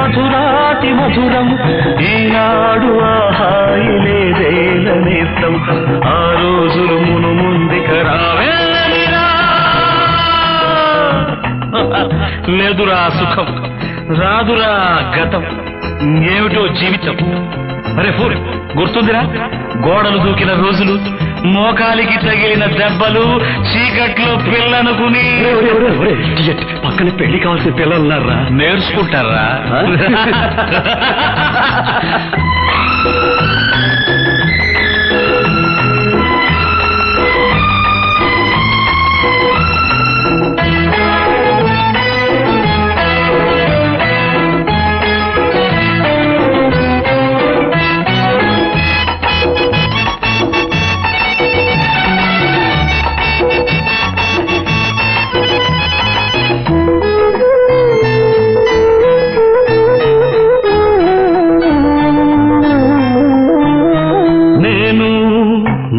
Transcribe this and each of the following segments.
మధురాతి మధురం ఈనాడు ఆహాయి లేదేలనేస్తం ఆ రోజులు మును ముందుక రావేమిరా లేదురా సుఖం రాదురా గతం ఏమిటో జీవితం అరే ఫూర్ గుర్తుందిరా గోడలు దూకిన రోజులు మోకాలికి తగిలిన దెబ్బలు చీకట్లో పిల్లనుకుని పక్కన పెళ్లి కావాల్సిన పిల్లలున్నారా నేర్చుకుంటారా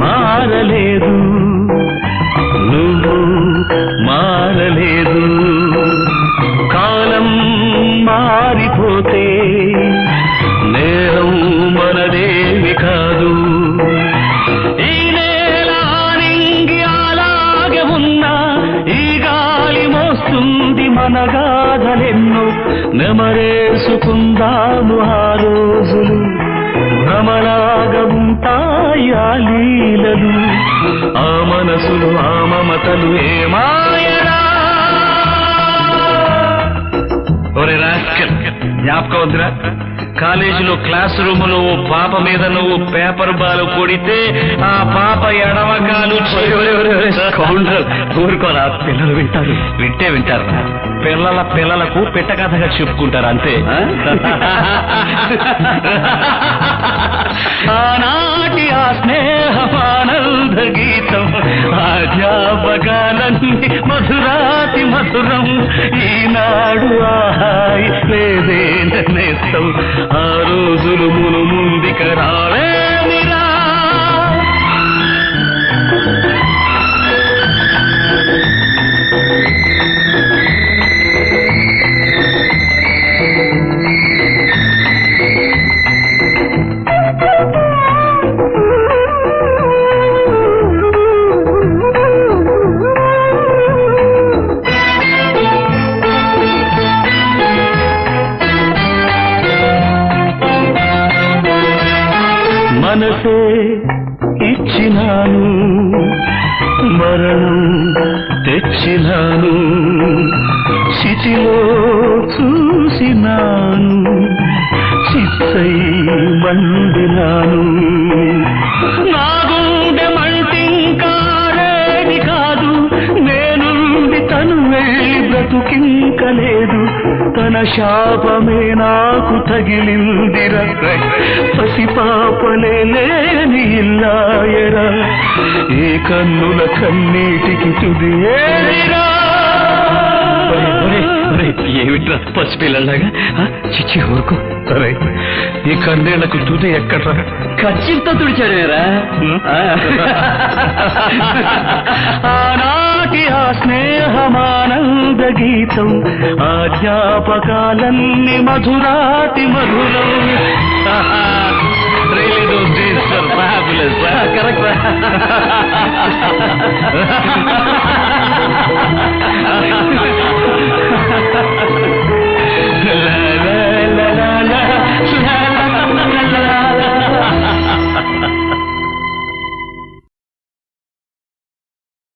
మారలేదు నువ్వు మారలేదు కాలం మారిపోతే నేరం మనదేవి కాదు ఈ నేల నింగి అలాగే ఉన్నా ఈ గాలి మోస్తుంది మన గాథలెన్నో నెమరేసుకుందాము ఆ రోజులు భ్రమలాగా ఉంటాయి ఆ లీలలు ఆ మనసులు ఆ మమతలు ఏమాయరా ఒరే రాస్కెల్ జ్ఞాపకం వద్దురా కాలేజీలో క్లాస్ రూములో ఓ పాప మీద నువ్వు పేపర్ బాల్ కొడితే ఆ పాప ఎడమకాలు ఊరుకోరా పిల్లలు వింటారు వింటారు పిల్లలకు పిట్ట కథగా చెప్పుకుంటారు అంతే ఆనాటి ఆ స్నేహమానంద గీతం ఆ జ్ఞాపకాలన్నీ మధురాతి మధురం ఈనాడు ఆహాయి లేదే నేస్తం ఆ రోజులు మును ముందుక రావేమిరా మనసే ఇచ్చినాను మరణం తెచ్చినాను చితిలో చూసినాను చిత్తై మండినాను నా గుండె మంటింకారేది కాదు నేనుండి తను వెళ్ళి బ్రతుకింకలేదు తన శాపమే నాకు తగిలిందిరా పసిపాపలే లేని ఇల్లాయరా ఏ కన్నుల కన్నీటికి తుది ఏరా ఏమిట్రా పసిపిల్లలాగా చిచ్చి ఊరుకో సరే ఈ కన్నేళ్లకు తుది ఎక్కడ్రా ఖచ్చితంగా తుడిచాడేరా ఆనాటి ఆ స్నేహమానంద గీతం ఆ జ్ఞాపకాలన్నీ మధురాతి మధురం Really those days are fabulous. Correct.